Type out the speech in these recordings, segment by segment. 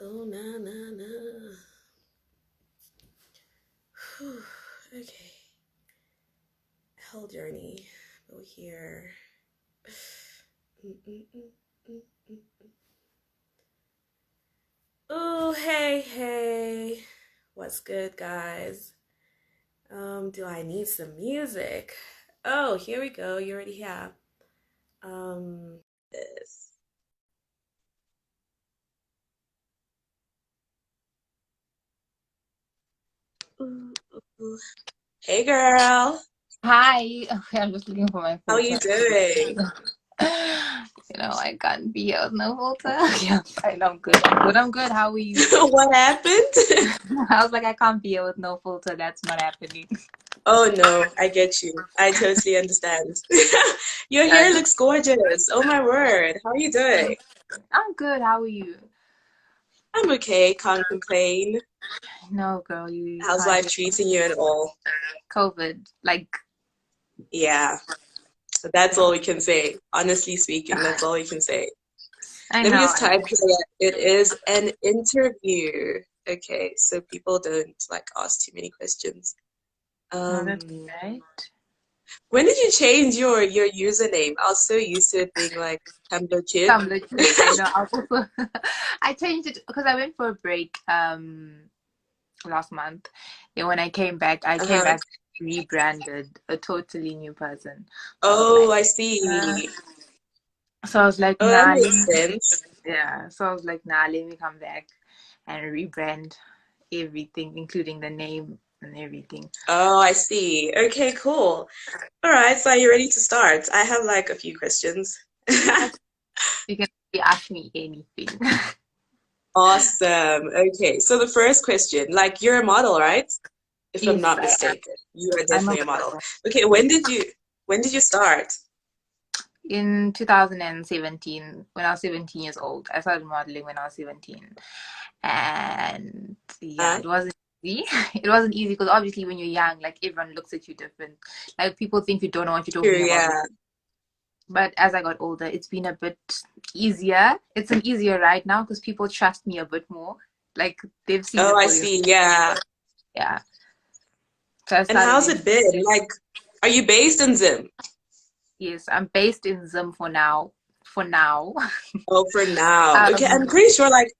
Oh, na, na, na. Whew. Okay. Hell journey. Go here. Mm-mm-mm-mm-mm. Oh, hey, hey. What's good, guys? Do I need some music? Oh, here we go. You already have. This. Ooh, ooh. Hey, girl. Hi. Okay, I'm just looking for my How filter. you doing? I can't be here with no filter. Yeah, fine. I'm good. I'm good. How are you? What happened? I was like, I can't be here with no filter. That's not happening. Oh no, I get you. I totally understand. Your hair Uh, looks gorgeous. Oh my word. How are you doing? I'm good. How are you? I'm okay, can't complain. No, girl, you How's can't life just treating you at all? COVID. Like, Yeah, that's all we can say. Honestly speaking, that's all we can say. I Let me know. just type here that it is an interview. Okay, so people don't like ask too many questions. No, that's Um, right. when did you change your username? I was so used to it being like Tumblr Kid. Tumblr. I know. I also I changed it because I went for a break last month. Then when I came Uh-huh. back rebranded, a totally new person. So I was Oh, like, I uh, see. so I was like, Oh, that nah, makes sense. yeah. So I was like, nah, let me come back and rebrand everything, including the name and everything. Oh, I see. Okay, cool. All right, so are you ready to start? I have like a few questions. That's, you can ask me anything. Awesome. Okay, so the first question, like you're a model, right? If I'm Yes, not I am. mistaken. You are I'm a definitely a model. model. Okay, when did you start? In 2017, when I was 17 years old, I started modeling when I was 17. And yeah, Huh? it wasn't easy. It wasn't easy because obviously when you're young, like everyone looks at you different. Like people think you don't know what you're True, talking about. yeah. But as I got older, it's been a bit easier. It's an easier ride now because people trust me a bit more. Like they've seen Oh, it I for themselves. see. Yeah. Yeah. So I And started how's in, it been? Like, are you based in Zim? yes, I'm based in Zim for now. For now. Oh, for now. Okay, I'm Um, pretty sure like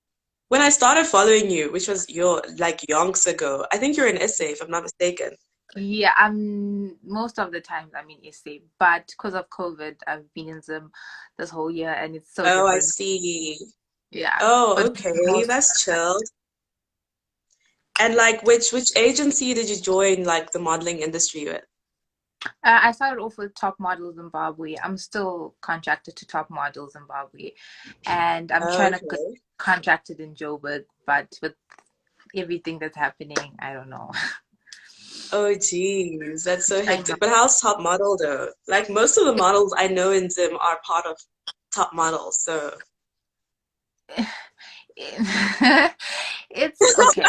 when I started following you, which was your like yonks ago, I think you're in SA, if I'm not mistaken. yeah, I'm most of the times I'm in SA, but because of COVID, I've been in Zim this whole year and it's so Oh, I different. see. Yeah, Oh, but okay, most that's chilled. And like, which agency did you join like the modeling industry with? I started off with Top Model Zimbabwe. I'm still contracted to Top Model Zimbabwe, and I'm Oh, trying to get okay. contracted in Joburg, but with everything that's happening, I don't know. Oh, geez, that's so I know. hectic. But how's Top Model though? Like most of the models I know in Zim are part of Top Model, so It's okay.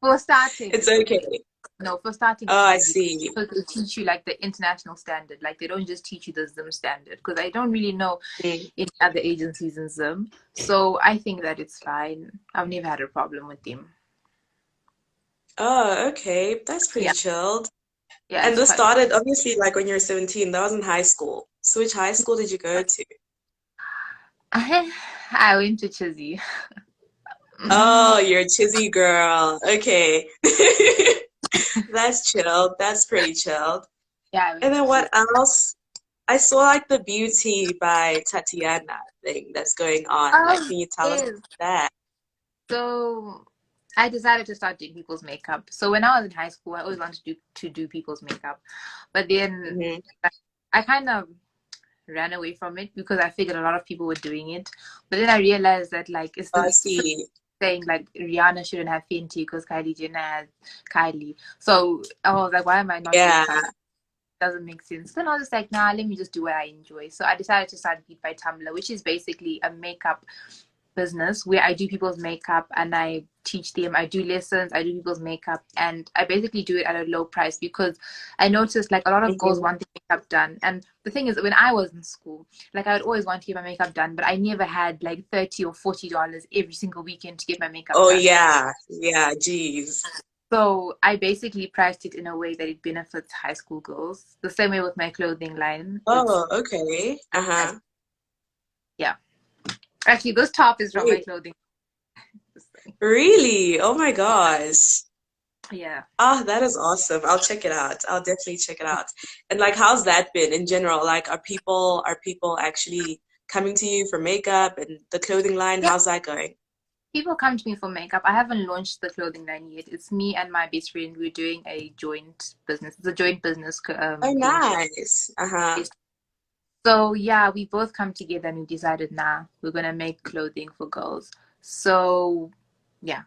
For starting, it's it's okay. okay. No, for starting, Oh, it's I easy see. because they teach you like the international standard. Like they don't just teach you the Zim standard because I don't really know Mm. any other agencies in Zim. So I think that it's fine. I've never had a problem with them. Oh, okay. That's Yeah, pretty chilled. yeah, And it's this quite. started obviously like when you were 17. That was in high school. So which high school did you go to? I went to Chizzy. Oh, you're a chizzy girl. Okay. That's chilled. That's pretty chilled. Yeah, I And went to then Chizzy. what else? I saw like the Beauty by Tatiana thing that's going on. Like, Oh, can you tell us yes. about that? So I decided to start doing people's makeup. So when I was in high school, I always wanted to do people's makeup, but then Hmm. I kind of ran away from it because I figured a lot of people were doing it. But then I realized that like it's Oh, I the see. saying like Rihanna shouldn't have Fenty because Kylie Jenner has Kylie. So I was like, why am I not doing Yeah. something? Doesn't make sense. Then I was just like, nah, let me just do what I enjoy. So I decided to start Beat by Tumblr, which is basically a makeup. business where I do people's makeup and I teach them. I do lessons, I do people's makeup, and I basically do it at a low price because I noticed like a lot of girls Mhm. want their makeup done. And the thing is, when I was in school, like I would always want to get my makeup done, but I never had like $30 or $40 every single weekend to get my makeup Oh done. yeah, yeah, geez. So I basically priced it in a way that it benefits high school girls. The same way with my clothing line. It's Oh, okay. Uh-huh. yeah. Actually, this top is from my Great. clothing. Really? Oh my gosh. Yeah. Ah, that is awesome. I'll check it out. I'll definitely check it out. And like, how's that been in general? Like, are people actually coming to you for makeup and the clothing line? Yeah. How's that going? People come to me for makeup. I haven't launched the clothing line yet. It's me and my best friend. We're doing a joint business. It's a joint business Oh, venture. nice. Uh-huh. So yeah, we both come together and we decided, nah, we're gonna make clothing for girls. So yeah.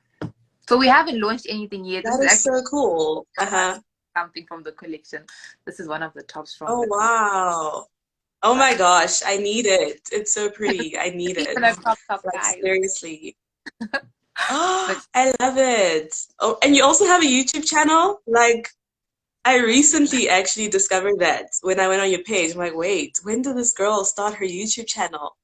So we haven't launched anything yet. This That is is actually so cool. from us, Uh-huh. something from the collection. This is one of the tops from Oh, the collection. wow. Oh my gosh, I need it. It's so pretty. I need Even it. a crop top, Like, guys. seriously. But Oh, I love it. Oh, and you also have a YouTube channel? Like, I recently actually discovered that when I went on your page. I'm like, wait, when did this girl start her YouTube channel?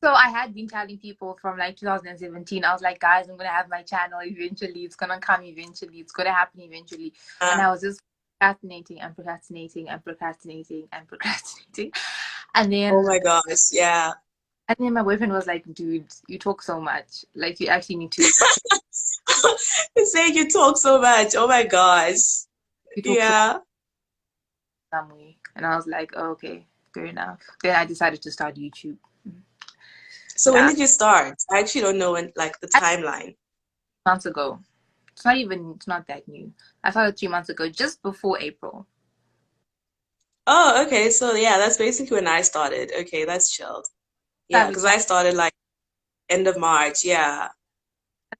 so I had been telling people from like 2017. I was like, guys, I'm gonna have my channel eventually. It's gonna come eventually. It's gonna happen eventually. And Uh, I was just procrastinating and procrastinating and procrastinating and procrastinating. And oh then my gosh, yeah. my boyfriend was like, dude, you talk so much. Like you actually need to You're saying you talk so much. Oh my gosh. you talk so Yeah. some way. And I was like, oh, okay, fair enough. Then I decided to start YouTube. So when Yeah. did you start? I actually don't know when, like the timeline. Months ago. It's not that new. I started 3 months ago, just before April. Oh, okay. So yeah, that's basically when I started. Okay, that's chilled. I Yeah, have a because channel. I started like end of March. Yeah.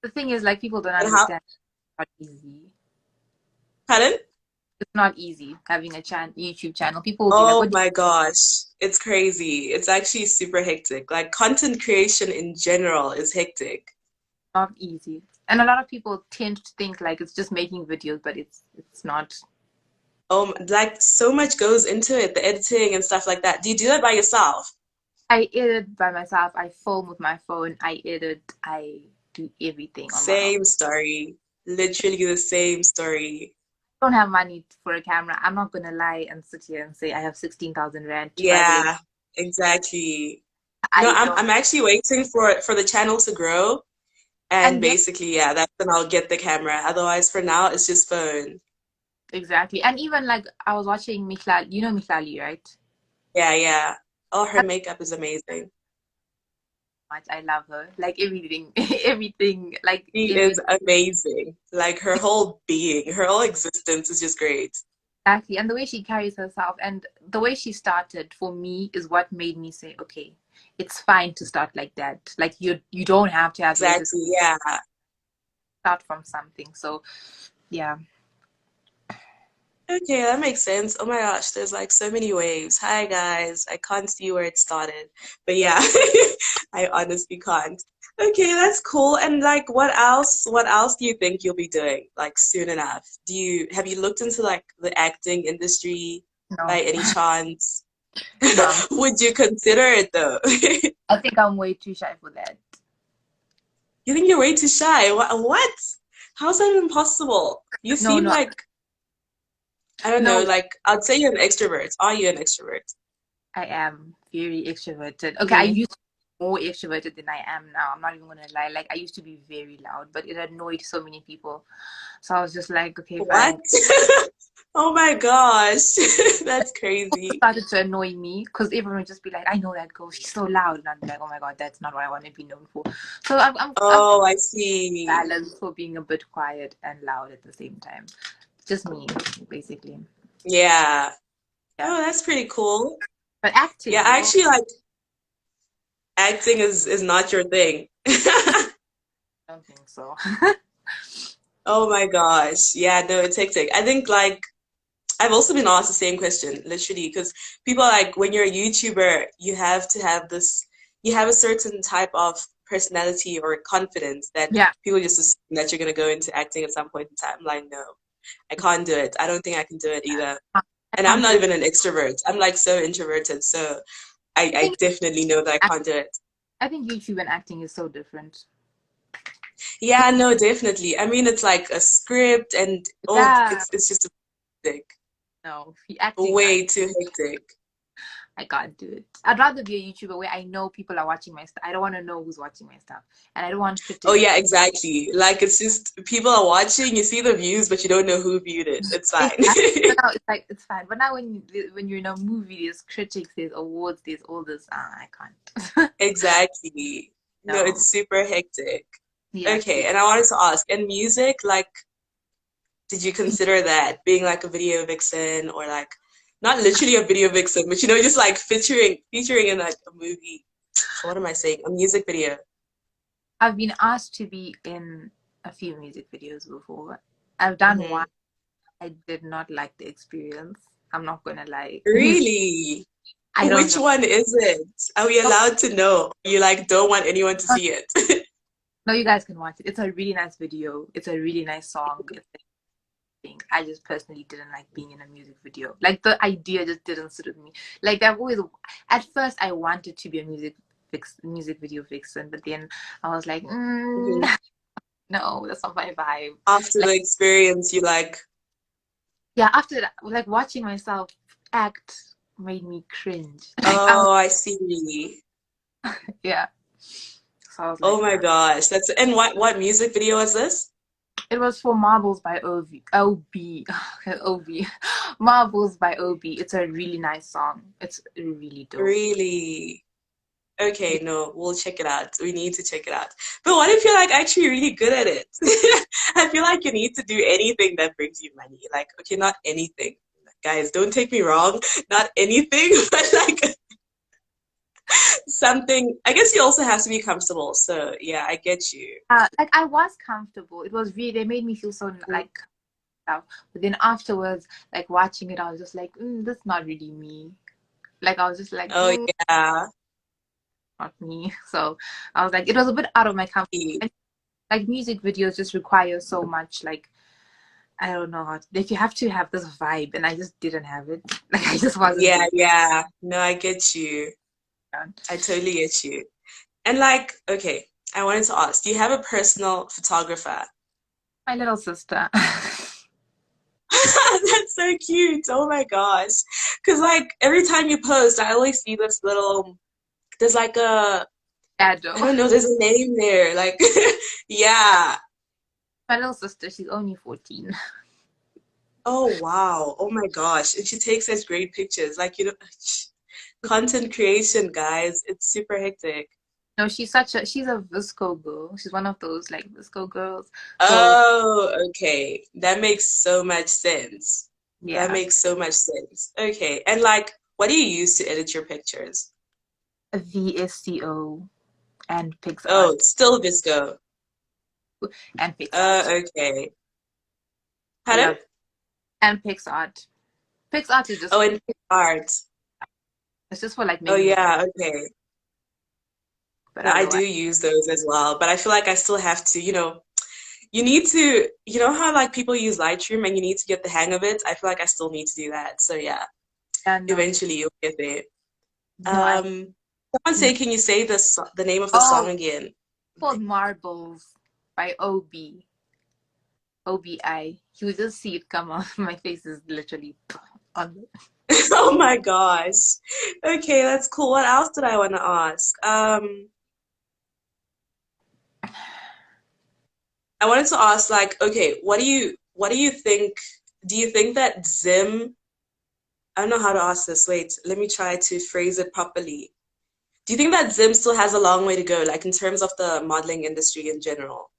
The thing is, like, people don't And how, understand. It's not easy. pardon? It's not easy having a YouTube channel. People will be like, Oh "What? my gosh. It's crazy. It's actually super hectic. Like content creation in general is hectic. Not easy." And a lot of people tend to think like it's just making videos, but it's not. Like so much goes into it, the editing and stuff like that. Do you do that by yourself? I edit by myself. I film with my phone. I edit. I do everything on my own. Same story. Literally the same story. I don't have money for a camera. I'm not gonna lie and sit here and say I have 16,000 rand to buy whatever. Yeah, exactly. No, I I'm don't. I'm actually waiting for the channel to grow and And then basically yeah, that's when I'll get the camera. Otherwise for now it's just phone. exactly. And even like I was watching Mihlali. You know Mihlali, right? Yeah, yeah. Oh, her makeup is amazing. Much. I love her. Like everything, everything, like She is everything. amazing. Like her whole being, her whole existence is just great. Exactly. And the way she carries herself and the way she started for me is what made me say, okay, it's fine to start like that. Like you don't have to have lasers. Exactly, yeah. Start from something. So yeah. Okay, that makes sense. Oh my gosh, there's like so many waves. Hi guys, I can't see where it started. But yeah, I honestly can't. Okay, that's cool. And like what else do you think you'll be doing like soon enough? Have you looked into like the acting industry by No, any chance? no. Would you consider it though? I think I'm way too shy for that. You think you're way too shy? What? How's that even possible? You No, seem no, like, I don't know, no. like I'd say you're an extrovert. Are you an extrovert? I am very extroverted. Okay, I Mm-hmm. used to be more extroverted than I am now. I'm not even gonna lie. Like I used to be very loud, but it annoyed so many people. So I was just like, okay, What? fine. Oh my gosh. That's It crazy. started to annoy me because everyone would just be like, I know that girl, she's so loud. And I'd be like, oh my god, that's not what I want to be known for. So I'm Oh, I see. balanced for being a bit quiet and loud at the same time. Just me, basically. Yeah. Yeah. Oh, that's pretty cool. But Yeah, acting I though, actually like acting is not your thing. I don't think so. Oh my gosh. Yeah, no, it's hectic. I think like I've also been asked the same question, literally, because people are like, when you're a YouTuber, you have to have this, you have a certain type of personality or confidence that Yeah. people just assume that you're gonna go into acting at some point in time. Like, no, I can't do it. I don't think I can do it either. I And I'm can't do not it. even an extrovert. I'm like so introverted. So I I think definitely know that I I can't do it. I think YouTube and acting is so different. Yeah, no, definitely. I mean, it's like a script and oh, Yeah. it's just hectic. No, acting, Way too hectic. I can't do it. I'd rather be a YouTuber where I know people are watching my stuff. I don't want to know who's watching my stuff, and I don't want Oh critics. yeah, exactly. Like it's just people are watching, you see the views, but you don't know who viewed it. It's fine. Exactly. So now it's like it's fine. But now when you're in a movie, there's critics, there's awards, there's all this. I can't. Exactly. No, No. it's super hectic. Yes. Okay, Yes. and I wanted to ask, in music, like, did you consider that being like a video vixen or like not literally a video vixen, but just like featuring in like a movie. What am I saying? A music video. I've been asked to be in a few music videos before. I've done one. Hmm. I did not like the experience. I'm not gonna lie. Really? I don't Which know. one is it? Are we No, allowed to know? You like don't want anyone to see it? no, you guys can watch it. It's a really nice video. It's a really nice song. I just personally didn't like being in a music video. Like the idea just didn't sit with me. Like I've always, at first, I wanted to be a music video vixen, but then I was like, Mhm. no, that's not my vibe. After Like the experience, you like, yeah, after that, like watching myself act made me cringe. Like oh, I see. yeah. So I was Oh like, my gosh, that's and what music video is this? it was for Marbles by OB. OB. Marbles by OB. It's a really nice song. It's really dope. Really? Okay, no, we'll check it out. We need to check it out. But what if you're like actually really good at it? I feel like you need to do anything that brings you money. Like, okay, not anything. Guys, don't take me wrong. Not anything, but like something. I guess you also have to be comfortable. So, yeah, I get you. Like I was comfortable. It was really they made me feel so like stuff. But then afterwards, like watching it, I was just like, that's not really me. Like I was just like, Oh, yeah. not me. So I was like, it was a bit out of my comfort. And, like music videos just require so much. Like I don't know how. Like you have to have this vibe, and I just didn't have it. Like I just wasn't Yeah, there. yeah. No, I get you. I totally get you. And like, okay, I wanted to ask, do you have a personal photographer? My little sister. That's so cute. Oh my gosh. Because, like, every time you post, I always see this little, there's like I Shadow. don't know, there's a name there. Like, yeah. My little sister. She's only 14. Oh, wow. Oh my gosh. And she takes such great pictures. Like, content creation, guys. It's super hectic. No, she's a Visco girl. She's one of those like Visco girls. So Oh, okay. That makes so much sense. That yeah, makes so much sense. Okay. And like, what do you use to edit your pictures? VSCO and Oh, PixArt it's still Visco. and PixArt. Okay. Pardon? Yeah, and PixArt. PixArt is Oh, just and art. it's just for like Oh, making it, yeah. Okay. but No, I do otherwise, use those as well, but I feel like I still have to, you need to, you know how like people use Lightroom and you need to get the hang of it? I feel like I still need to do that. So yeah, yeah, no, eventually you'll get there. no, I Someone say, can you say the name of the song oh, again? called Marbles by OBI. You will just see it come off. My face is literally on. Oh my gosh. Okay, that's cool. What else did I want to ask? I wanted to ask like, okay, what do you think? Do you think that Zim, I don't know how to ask this. Wait, let me try to phrase it properly. Do you think that Zim still has a long way to go, like in terms of the modeling industry in general?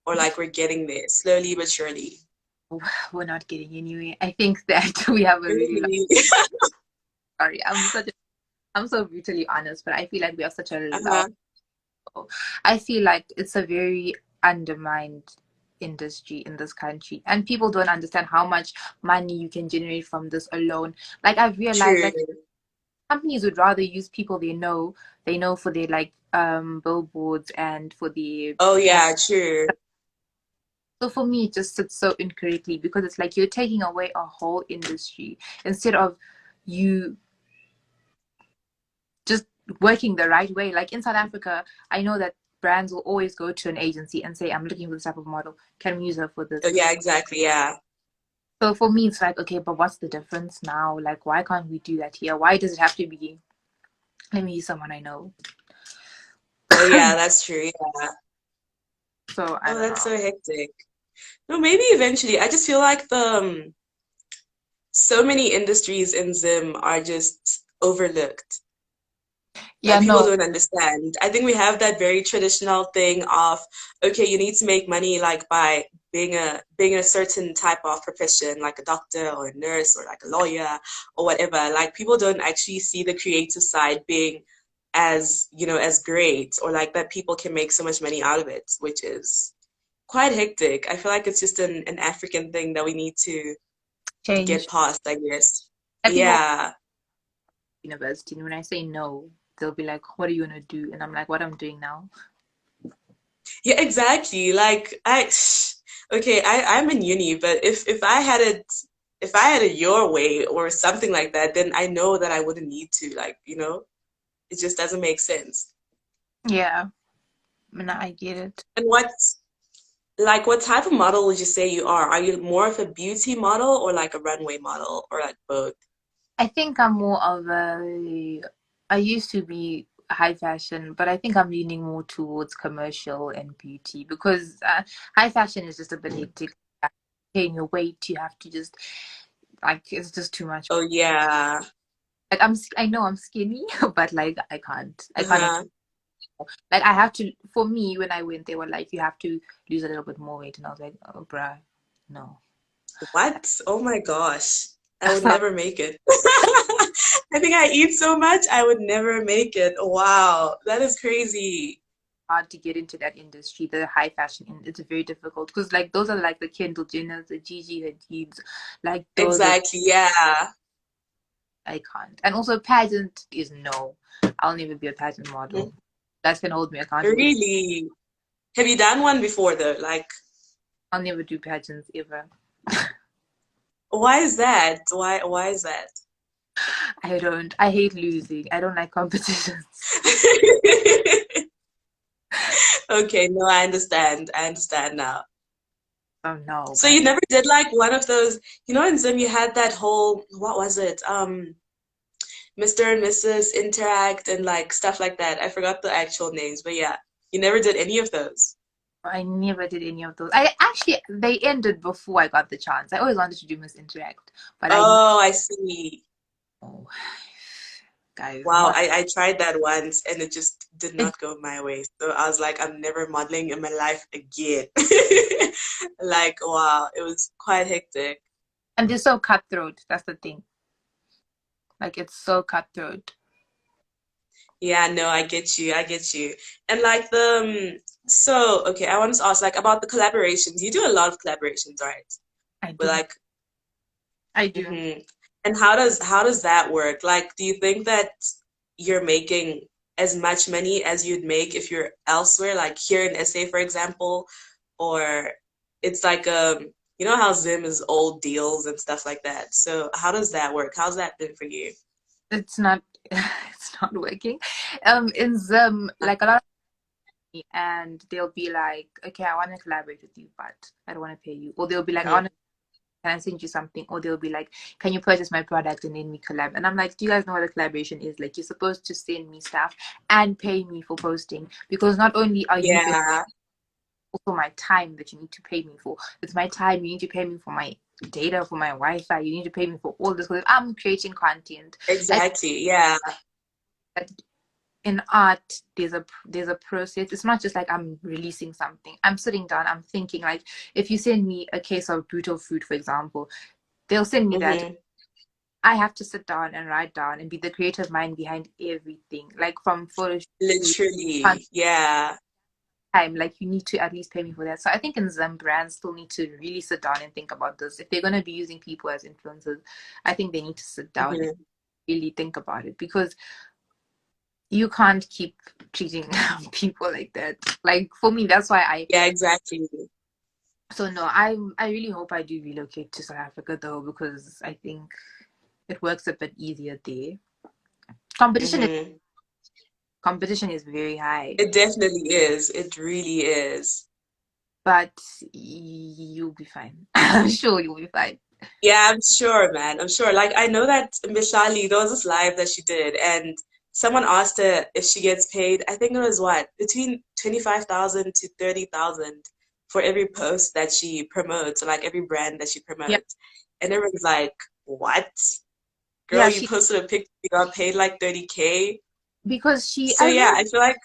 Or like we're getting there slowly but surely? We're not getting anywhere. I think that we have a really long. Really? Sorry, I'm so brutally honest, but I feel like we have such a long. Uh-huh. I feel like it's a very undermined industry in this country, and people don't understand how much money you can generate from this alone. Like I've realized True. that companies would rather use people they know for their like billboards and for their Oh camp. yeah, true. So for me, it just sits so incorrectly because it's like you're taking away a whole industry instead of you just working the right way. Like in South Africa, I know that brands will always go to an agency and say, I'm looking for this type of model. Can we use her for Oh, this? yeah, exactly. Yeah. So for me, it's like, okay, but what's the difference now? Like, why can't we do that here? Why does it have to be, let me use someone I know? Oh yeah, that's true. Yeah. So I Oh, don't that's know. so hectic. No, maybe eventually. I just feel like so many industries in Zim are just overlooked Yeah, that people no, don't understand. I think we have that very traditional thing of, okay, you need to make money like by being a certain type of profession, like a doctor or a nurse or like a lawyer or whatever. Like people don't actually see the creative side being as, as great, or like that people can make so much money out of it, which is quite hectic. I feel like it's just an African thing that we need to get change. past, I guess. Like people Yeah. university, and when I say no, they'll be like, what are you gonna do? And I'm like, what I'm doing now. Yeah, exactly. Like okay, I'm in uni, but if I had it your way or something like that, then I know that I wouldn't need to, like, it just doesn't make sense. Yeah, I mean, I get it. And what type of model would you say you are? Are you more of a beauty model or like a runway model or like both? I think I'm more of I used to be high fashion, but I think I'm leaning more towards commercial and beauty because high fashion is just a bit hectic. You have to gain your weight, you have to just like it's just too much. Oh yeah. Like I know I'm skinny, but like I can't Uh-huh. like I have to. For me, when I went, they were like, you have to lose a little bit more weight, and I was like, oh, bruh, no. What? Oh my gosh. I would never make it. I think I eat so much, I would never make it. Wow, that is crazy. Hard to get into that industry, the high fashion, and it's very difficult because like those are like the Kendall Jenners, the Gigi Hadids, like those are Exactly, yeah. I can't. And also pageant is no. I'll never be a pageant model. Mhm. That can hold me accountable. Really? Have you done one before though? Like, I'll never do pageants ever. why is that? Why is that? I don't. I hate losing. I don't like competitions. Okay, no, I understand. I understand now. Oh no, So you guys. never did like one of those, in Zim you had that whole, what was it? Mr. and Mrs. Interact and like stuff like that. I forgot the actual names, but yeah, you never did any of those. I never did any of those. I actually they ended before I got the chance. I always wanted to do Miss Interact, but I Oh, I see. oh, guys, Wow, not I tried that once and it just did it. not go my way. So I was like, I'm never modeling in my life again. Like, wow, it was quite hectic. And they're so cutthroat. That's the thing. Like it's so cutthroat. Yeah, no, I get you. I get you. And like so okay, I wanted to ask like about the collaborations. You do a lot of collaborations, right? I With do. like, I do. hmm And how does that work? Like, do you think that you're making as much money as you'd make if you're elsewhere, like here in SA, for example, or it's like how Zim is old deals and stuff like that. So how does that work? How's that been for you? It's not. It's not working. In Zim, like a lot of and they'll be like, okay, I want to collaborate with you, but I don't want to pay you. Or they'll be like, I want Mhm. to can I send you something? Or they'll be like, can you purchase my product and then we collab? And I'm like, do you guys know what a collaboration is? Like, you're supposed to send me stuff and pay me for posting because not only are you paying Yeah, also my time that you need to pay me for, it's my time. You need to pay me for my data, for my Wi-Fi. You need to pay me for all this because I'm creating content. I exactly. Yeah. think that in art, there's a process. It's not just like I'm releasing something. I'm sitting down. I'm thinking like, if you send me a case of brutal fruit, for example, they'll send me that hmm I have to sit down and write down and be the creative mind behind everything, like from photo shoot, Literally. Yeah. time. Like you need to at least pay me for that. So I think in Zim brands still need to really sit down and think about this. If they're gonna be using people as influencers, I think they need to sit down and hmm really think about it, because you can't keep treating people like that. Like for me, that's why Yeah, exactly. so no, I really hope I do relocate to South Africa though, because I think it works a bit easier there. Competition is Hmm. competition is very high, It definitely is. It really is. but you'll be fine. I'm sure you'll be fine. Yeah, I'm sure, man. I'm sure. Like, I know that Mishali, there was this live that she did, and someone asked her if she gets paid. I think it was what, between 25,000 to 30,000 for every post that she promotes, or like every brand that she Yeah, promotes. And everyone's like, what? Girl, yeah. you She posted a picture, you got paid like 30K. because she So I yeah, remember I feel like,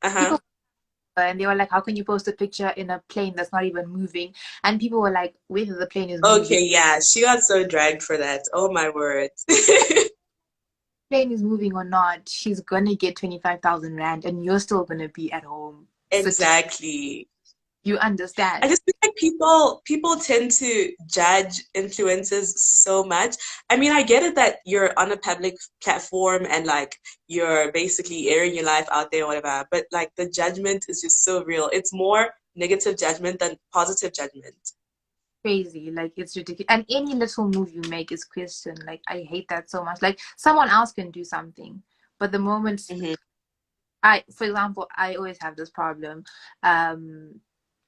uh-huh. people, and they were like, "How can you post a picture in a plane that's not even moving?" And people were like, "Whether the plane is moving, Okay, yeah, she got so dragged for that. Oh my word. plane is moving or not, she's gonna get 25,000 rand, and you're still gonna be at home sitting." Exactly. You I understand? just feel like people tend to judge influencers so much. I mean, I get it that you're on a public platform and like you're basically airing your life out there or whatever, but like the judgment is just so real. It's more negative judgment than positive judgment. Crazy, like it's ridiculous. And any little move you make is questioned. Like I hate that so much. Like someone else can do something, but the moment Hmm. for example, I always have this problem.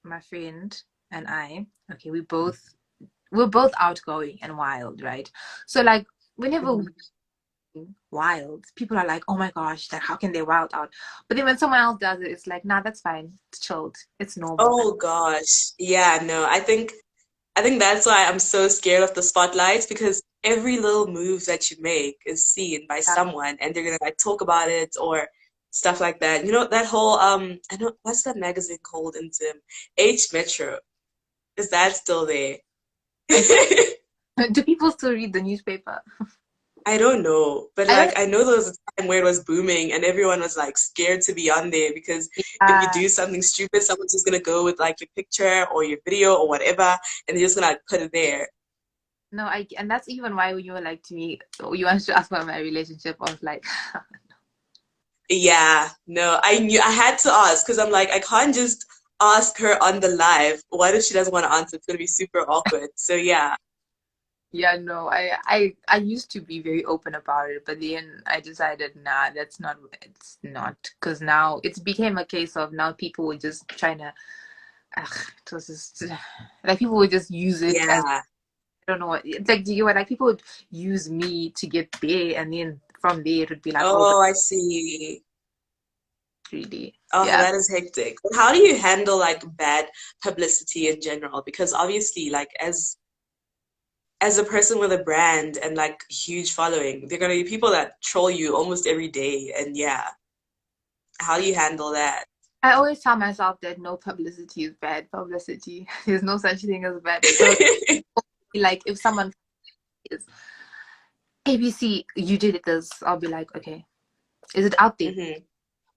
My friend and I, okay, we're both outgoing and wild, right? So like whenever we're Hmm. wild, people are like, "Oh my gosh, like how can they wild out?" But then when someone else does it, it's like, "Nah, that's fine. It's chilled. It's normal." Oh gosh. Yeah, no, I think that's why I'm so scared of the spotlights because every little move that you make is seen by Yeah. someone and they're gonna like talk about it or stuff like that. You know, that whole I know what's that magazine called in Zim? H Metro. Is that still there? I think do people still read the newspaper? I don't know, but I don't. like I know there was a time where it was booming and everyone was like scared to be on there because if you Yeah. do something stupid, someone's just gonna go with like your picture or your video or whatever and they're just gonna like put it there. No, and that's even why when you were like to me, oh, you wanted to ask about my relationship, I was like, Yeah, no, I knew I had to ask because I'm like, I can't just ask her on the live. What if she doesn't want to answer? It's gonna be super awkward. So yeah, yeah, no, I used to be very open about it, but then I decided, nah, it's not, because now it's became a case of now people were just trying to, ugh, it was just like people would just use it as, yeah. I don't know what, it's like, do you know what, like people would use me to get there, and then from there it would be like, oh, but Oh, I see. really, Oh, yeah. that is hectic. But how do you handle like bad publicity in general? Because obviously, like as a person with a brand and like huge following, there are gonna be people that troll you almost every day. And yeah, how do you handle that? I always tell myself that no publicity is bad publicity. There's no such thing as bad. So, like, if someone is ABC, you did this, I'll be like, okay, is it out there? Hmm.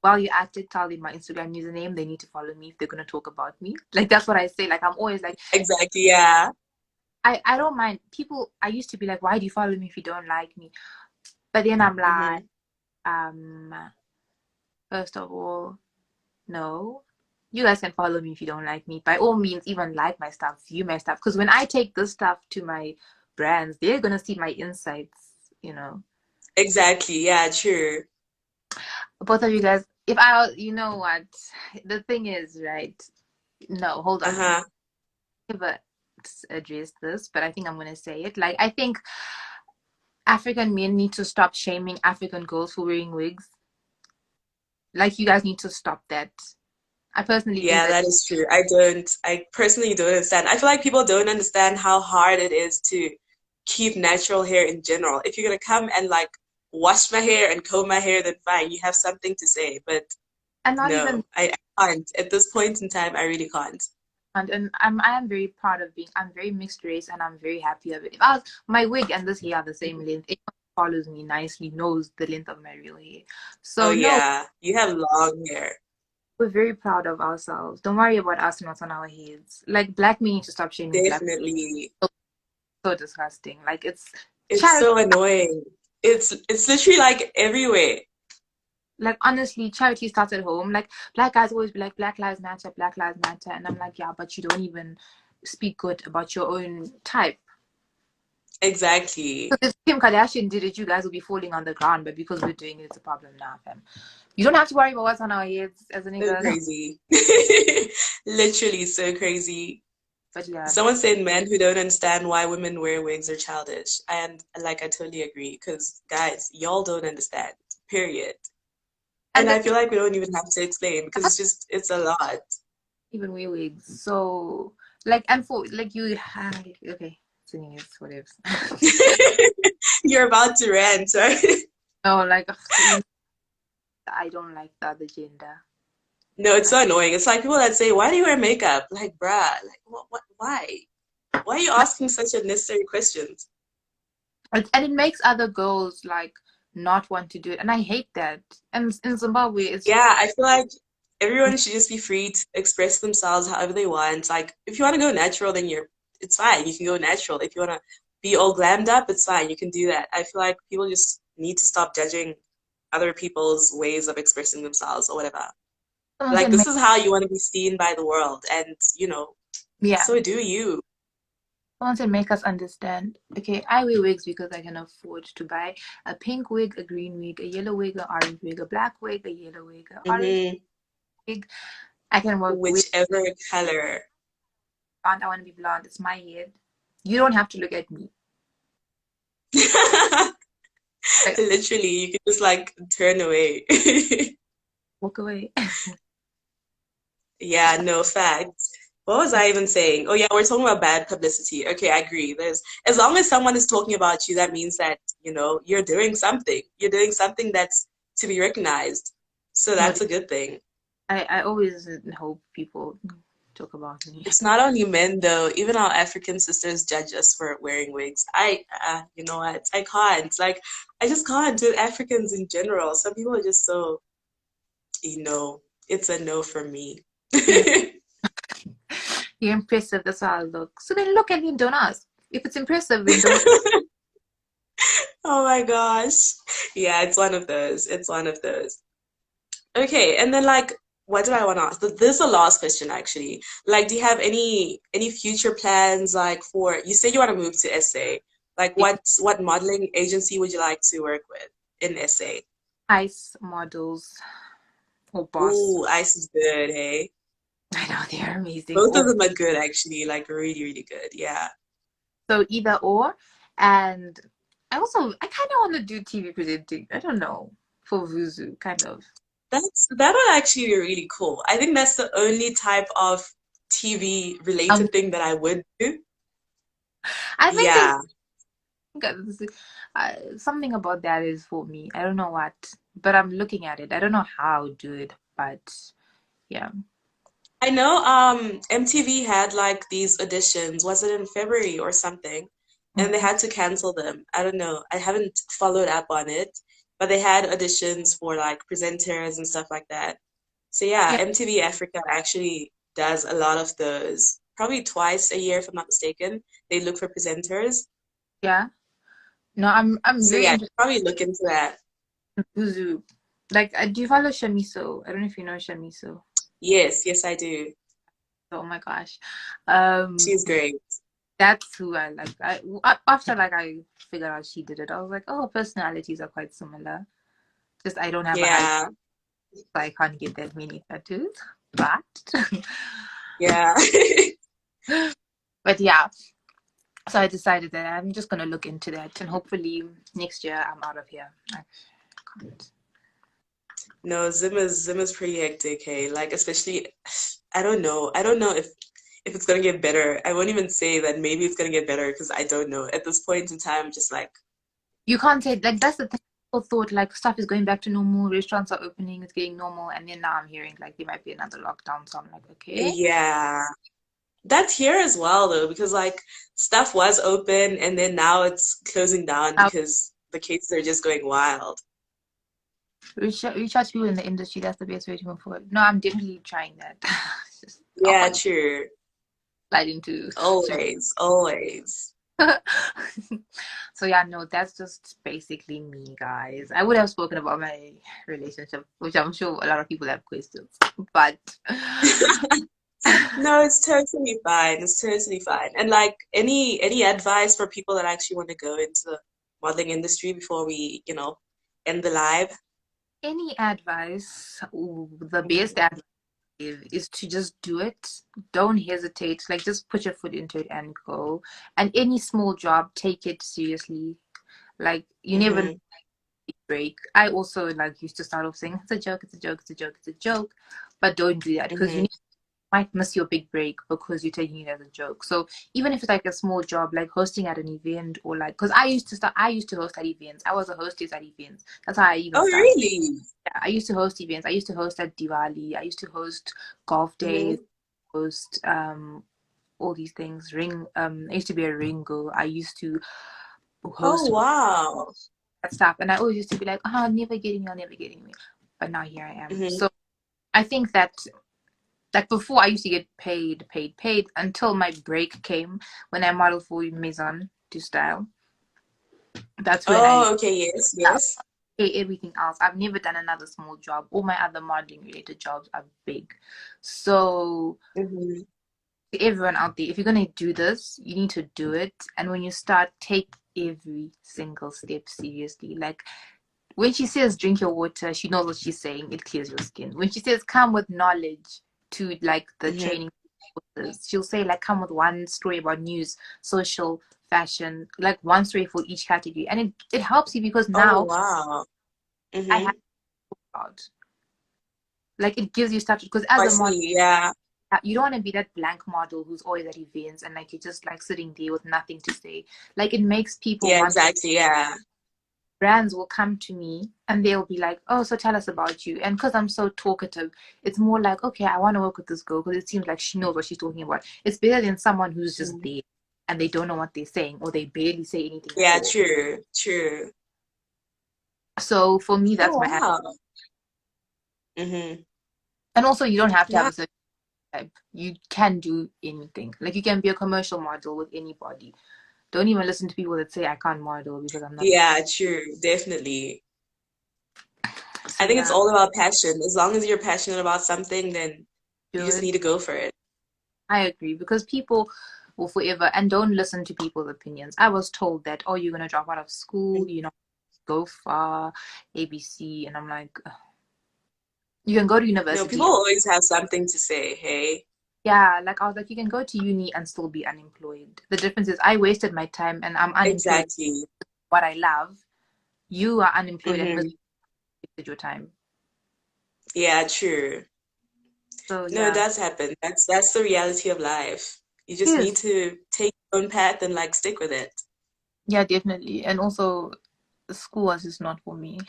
While you're at it, tell them my Instagram username. They need to follow me if they're gonna talk about me. Like that's what I say. Like I'm always like, Exactly. Yeah. I don't mind people. I used to be like, why do you follow me if you don't like me? But then I'm like, Hmm. um, first of all, no. You guys can follow me if you don't like me. By all means, even like my stuff, view my stuff. Because when I take this stuff to my brands, they're gonna see my insights, you know. Exactly. Yeah. True. Both of you guys, if I, you know what, the thing is, right? No, hold on. Uh-huh. Never addressed this, but I think I'm gonna say it. Like, I think African men need to stop shaming African girls for wearing wigs. Like, you guys need to stop that. I personally think Yeah, that that is true. I personally don't understand. I feel like people don't understand how hard it is to keep natural hair in general. If you're gonna come and like wash my hair and comb my hair, then fine, you have something to say. But and not even no, I can't. At this point in time, I really can't. and I am very proud of being I'm very mixed race, and I'm very happy of it. If I was my wig and this hair are the same length, anyone who follows me nicely knows the length of my real hair. Oh So no, yeah, you have long hair. we're very proud of ourselves. Don't worry about us and what's on our heads. Like black men need to stop shaming black. Definitely. So disgusting. Like it's It's charity. so annoying. It's literally like everywhere. Like honestly, charity starts at home. Like black guys always be like Black Lives Matter, Black Lives Matter, and I'm like, yeah, but you don't even speak good about your own type. Exactly. Because if Kim Kardashian did it, you guys would be falling on the ground. But because we're doing it, it's a problem now, fam. You don't have to worry about what's on our heads as a So nigga. crazy. Literally so crazy. But yeah, Someone said men who don't understand why women wear wigs are childish. And like I totally agree because guys, y'all don't understand. Period. and And then I feel like we don't even have to explain because it's a lot. even we wigs. So like, and for like you, okay, so anyways, whatever. You're about to rant, right? No, like I don't like the other gender. No, it's Like, so annoying. It's like people that say, "Why do you wear makeup?" Like, bruh, like, why? Why are you asking such unnecessary questions? and it makes other girls like not want to do it, and I hate that. And in Zimbabwe, it's Yeah, I feel like everyone should just be free to express themselves however they want. Like, if you want to go natural, then it's fine. You can go natural. If you want to be all glammed up, it's fine. You can do that. I feel like people just need to stop judging other people's ways of expressing themselves or whatever. someone Like, said, this is how you want to be seen by the world, and yeah. so do you. Someone said, make us understand. Okay, I wear wigs because I can afford to buy a pink wig, a green wig, a yellow wig, an orange wig, a black wig, a yellow wig, an orange Hmm. wig. I can work with Whichever color. blonde. I want to be blonde. It's my head. You don't have to look at me. Like, Literally, you can just like turn away. walk away. Yeah, no facts. What was I even saying? Oh yeah, we're talking about bad publicity. Okay, I agree. There's as long as someone is talking about you, that means that, you're doing something. You're doing something that's to be recognized. So No, that's a good thing. I always hope people talk about me. It's not only men though. Even our African sisters judge us for wearing wigs. You know what? I can't. Like, I just can't do Africans in general. Some people are just so, it's a no for me. You're, you're impressive. That's how I look. So then look at me and don't ask. If it's impressive, then don't. Oh my gosh. Yeah, it's one of those. It's one of those. Okay, and then like what did I want to ask? This is the last question actually. Like, do you have any future plans like for you say you want to move to SA. Like what modeling agency would you like to work with in SA? Ice models or boss. Ooh, Ice is good, hey? I know they're amazing. Both of Or them are good actually, like really, really good. Yeah. so either or. And I kind of want to do TV presenting. I don't know, for Vuzu, kind of. That would actually be really cool. I think that's the only type of TV Um, related thing that I would do. I think Yeah. there's something about that is for me. I don't know what, but I'm looking at it. I don't know how to do it, but yeah. I know MTV had like these auditions, was it in February or something? And they Mm. had to cancel them. I don't know. I haven't followed up on it, but they had auditions for like presenters and stuff like that. So yeah, Yeah, MTV Africa actually does a lot of those. Probably twice a year, if I'm not mistaken. They look for presenters. yeah. No, I'm So very yeah, interested probably look into that. in Vuzu. Like, do you follow Shamiso? I don't know if you know Shamiso. Yes, yes, I do. Oh my gosh. Um, She's great. that's who I like. After like I figured out she did it, I was like, oh, personalities are quite similar. Just I don't have a high, Yeah, so I can't get that many tattoos. But yeah. but yeah. So I decided that I'm just gonna look into that, and hopefully next year I'm out of here. I can't. No, Zim is pretty hectic, hey. Like especially I don't know. I don't know if it's gonna get better. I won't even say that maybe it's gonna get better because I don't know. At this point in time, I'm just like, You can't say like that's the thing. People thought like stuff is going back to normal, restaurants are opening, it's getting normal, and then now I'm hearing like there might be another lockdown. So I'm like, okay. yeah. That's here as well though, because like stuff was open and then now it's closing down I'll because the cases are just going wild. reach out to people in the industry. That's the best way to move forward. No, I'm definitely trying that. It's just, I Yeah, can't true. slide into. Always, always. So yeah, no, that's just basically me, guys. I would have spoken about my relationship, which I'm sure a lot of people have questions, but No, it's totally fine. It's totally fine. And like any advice for people that actually want to go into the modeling industry before we, end the live? any advice, the best Mhm. advice is to just do it. Don't hesitate. Like just put your foot into it and go. And any small job, take it seriously. Like you never know Mhm. break. I also like used to start off saying it's a joke, it's a joke, it's a joke, it's a joke. But don't do that because Mhm. might miss your big break because you're taking it as a joke. So even if it's like a small job, like hosting at an event or like, because I used to host at events. I was a hostess at events. That's how I even Oh, started. really? Yeah, I used to host events. I used to host at Diwali. I used to host golf days, Mhm. host all these things. I used to be a ring girl. I used to Oh, host wow. that stuff, and I always used to be like, oh, never getting me, I'll never getting me. But now here I am. Mhm. So I think that like before I used to get paid until my break came when I modeled for Maison du Style. That's when I Oh, okay. Yes, stopped yes. pay everything else. I've never done another small job. All my other modeling related jobs are big. So Mhm. to everyone out there, if you're gonna do this, you need to do it. And when you start, take every single step seriously. Like when she says drink your water, she knows what she's saying. It clears your skin. When she says come with knowledge to like the Mhm. training courses, she'll say like come with one story about news, social, fashion, like one story for each category. And it helps you because Oh, now wow. I have Mhm. about like it gives you stuff because as I a model see. Yeah. you don't want to be that blank model who's always at events and like you're just like sitting there with nothing to say. Like it makes people Yeah, want exactly. Yeah. brands will come to me and they'll be like, oh, so tell us about you. And because I'm so talkative, it's more like, okay, I want to work with this girl because it seems like she knows what she's talking about. It's better than someone who's just Mhm. there and they don't know what they're saying or they barely say anything at Yeah, all. true. True. So for me, Oh, that's my ad. wow. Mhm. And also, you don't have to have Yeah. a certain type. You can do anything. Like you can be a commercial model with anybody. Don't even listen to people that say I can't model because I'm not. Yeah, true. Definitely. So I think it's yeah, all about passion. As long as you're passionate about something, then you do just it. need to go for it. I agree because people will forever and don't listen to people's opinions. I was told that, oh, you're gonna drop out of school, Mhm. go far, ABC, and I'm like, "Ugh." You can go to No, university. people always have something to say. Hey. Yeah, like I was like, you can go to uni and still be unemployed. The difference is I wasted my time and I'm unemployed. Exactly. What I love, you are unemployed and Hmm. wasted your time. Yeah, true. So No, it yeah, does happen. That's the reality of life. You it just need is. to take your own path and like stick with it. Yeah, definitely. And also, school was just not for me.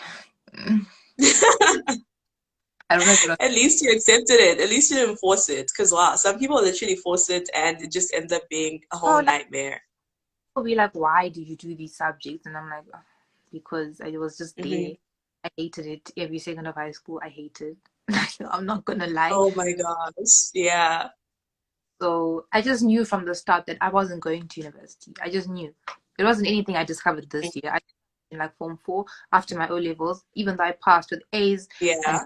I don't know if it was. At least you accepted it. At least you didn't force it. Because wow, some people literally force it and it just ends up being a Oh, whole like nightmare. people be like, why do you do these subjects? And I'm like, "Ugh, because I was just there. Hmm. I hated it. Every second of high school, I hated. I'm not gonna lie. Oh my gosh. Yeah. So I just knew from the start that I wasn't going to university. I just knew. It wasn't anything I discovered this year. I in like form four after my O levels, even though I passed with A's and Yeah.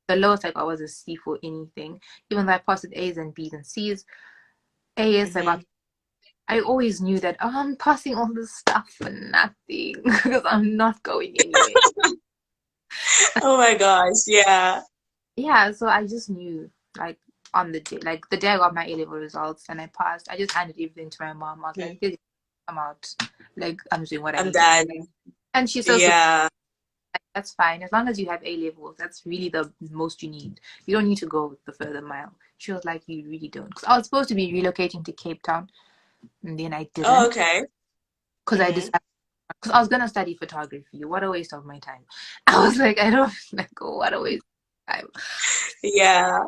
the lowest I got was a C for anything. Even though I passed with A's and B's and C's, AS I got. Hmm. I always knew that I'm passing all this stuff for nothing because I'm not going anywhere. Oh my gosh. Yeah. Yeah, so I just knew like on the day, like the day I got my A level results and I passed, I just handed everything to my mom. I was like, Mhm. "Here, I'm out. Like I'm doing what I I'm need to do." done. And she's so supportive. Yeah. That's fine as long as you have A levels. That's really the most you need. You don't need to go the further mile. She was like, "You really don't." Because I was supposed to be relocating to Cape Town, and then I Oh, didn't okay. because I Hmm. decided because I was gonna study photography. What a waste of my time. I was like, I don't like, oh, what a waste of time. Yeah.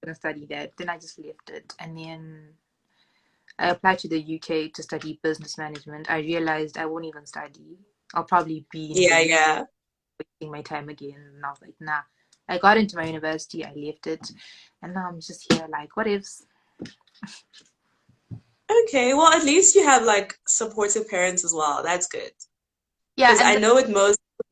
Gonna study that. Then I just left it, and then I applied to the UK to study business management. I realized I won't even study. I'll probably be in the Yeah, UK yeah. wasting my time again. And I was like, nah. I got into my university, I left it, and now I'm just here like, what ifs? Okay, well, at least you have like supportive parents as well. That's good. Yeah, Because and I know with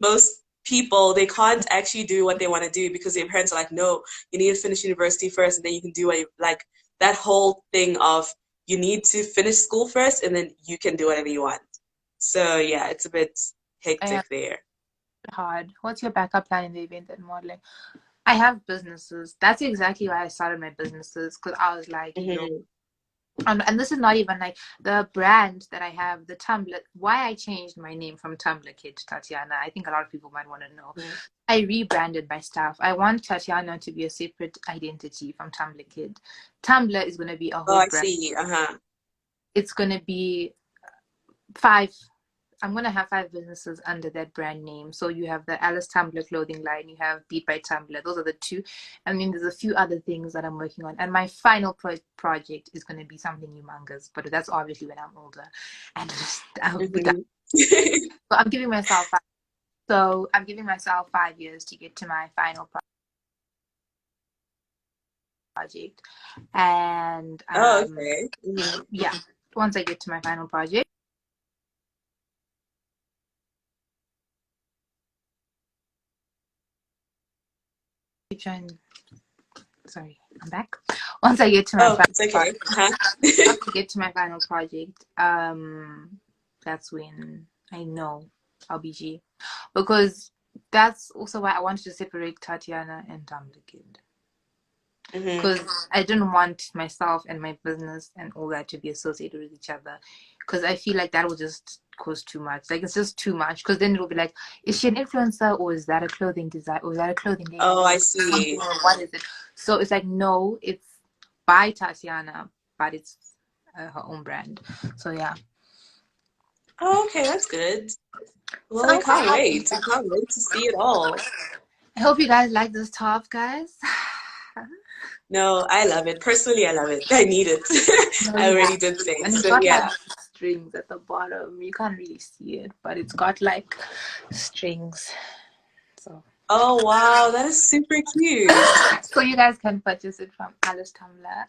most people, they can't actually do what they want to do because their parents are like, no, you need to finish university first, and then you can do what you like. That whole thing of you need to finish school first, and then you can do whatever you want. So yeah, it's a bit yeah, hectic there. hard. What's your backup plan in the event and modeling? I have businesses. That's exactly why I started my businesses because I was like, yo, Hmm. and this is not even like the brand that I have, the Tumblr. Why I changed my name from ttumblrkid to Tatiana, I think a lot of people might want to know. I rebranded my stuff. I want Tatiana to be a separate identity from ttumblrkid. Tumblr is going to be a Oh, whole I brand. see. Uh-huh. It's going to be five. I'm gonna have five businesses under that brand name. So you have the Alice Tumblr clothing line, you have Beat by Tumblr. Those are the two. And then there's a few other things that I'm working on. And my final project is gonna be something humongous, but that's obviously when I'm older, and I'll be done. Hmm. But I'm giving myself five. So I'm giving myself 5 years to get to my final project. And Oh, okay. Hmm. yeah, once I get to my final project. Sorry, I'm back. Once I get to my Oh, final it's okay. project, Uh-huh. once I get to my final project, that's when I know I'll be G. Because that's also why I wanted to separate Tatiana and ttumblrkid. Hmm. Because I didn't want myself and my business and all that to be associated with each other. Because I feel like that will just cause too much. Like it's just too much. Because then it'll be like, is she an influencer or is that a clothing design or is that a clothing label Oh, or I is it something see. or what is it? So it's like no, it's by Tatiana, but it's her own brand. So yeah. Oh, okay, that's good. So Well, I I'm can't quite happy. wait. I can't wait to see it all. I hope you guys like this top, guys. No, I love it. Personally, I love it. I need it. No, I you already have did to. say. And it's So got like yeah. strings at the bottom. You can't really see it, but it's got like strings. So Oh wow, that is super cute. so you guys can purchase it from Alice Tumblr.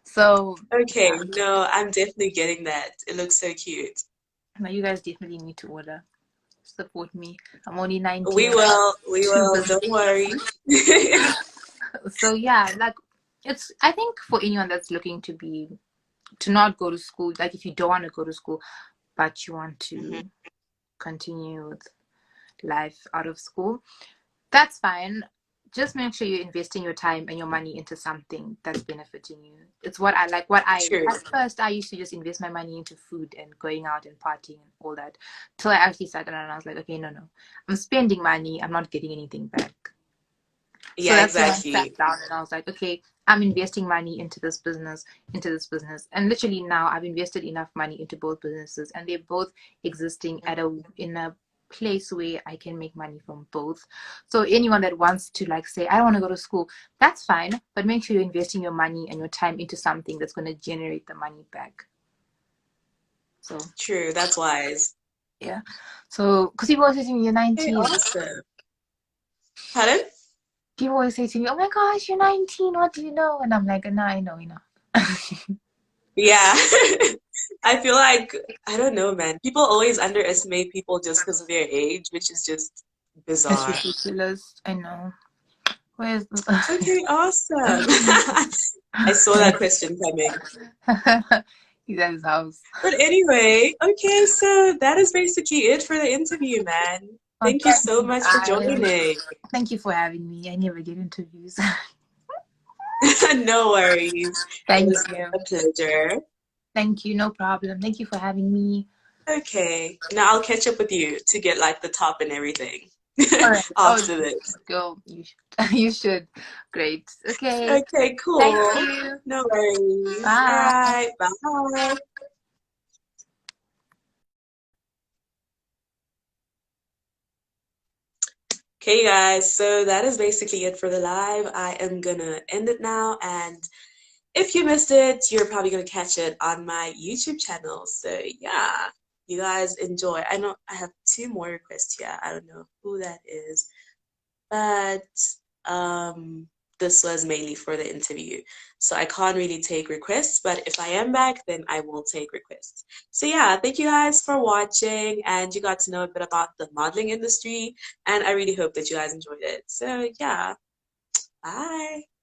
So Okay, yeah. no, I'm definitely getting that. It looks so cute. Now you guys definitely need to order. Support me. I'm only We 19 and I'm will, we too will. busy. Don't worry. So yeah, like it's I think for anyone that's looking to not go to school, like if you don't want to go to school but you want Mhm. to continue with life out of school, that's fine. Just make sure you're investing your time and your money into something that's benefiting you. It's what I like. What I True. at first I used to just invest my money into food and going out and partying and all that, till I actually sat down and I was like, okay, no, I'm spending money. I'm not getting anything back. So Yeah, that's when I sat exactly. down and I was like, okay, I'm investing money into this business. And literally now I've invested enough money into both businesses and they're both existing in a place where I can make money from both. So anyone that wants to like say, I don't want to go to school, that's fine. But make sure you're investing your money and your time into something that's going to generate the money back. So True. That's wise. yeah. So because people always say to me, you're Okay, 19. awesome. Pardon? People always say to me, oh my gosh, you're 19. What do you know? And I'm like, no, I know enough. Yeah. I feel like, I don't know, man. People always underestimate people just because of their age, which is just It's bizarre. ridiculous. I know. Where's Okay, awesome. I saw that question coming. he's at his house? But anyway, okay, so that is basically it for the interview, man. Oh, Thank you so much for I joining. thank you for having me. I never get interviews. No worries. It Thank was you. a pleasure. Thank you. No problem. Thank you for having me. Okay, now I'll catch up with you to get like the top and everything All right. Oh, after this. go. You should. You should. Great. Okay. Okay, Thank cool. you. No worries. All Bye. right, bye. Okay, guys, so that is basically it for the live. I am gonna end it now, and if you missed it, you're probably gonna catch it on my YouTube channel. So yeah, you guys enjoy. I know I have two more requests here. I don't know who that is, but this was mainly for the interview. So I can't really take requests, but if I am back, then I will take requests. So yeah, thank you guys for watching, and you got to know a bit about the modeling industry, and I really hope that you guys enjoyed it. So yeah, bye.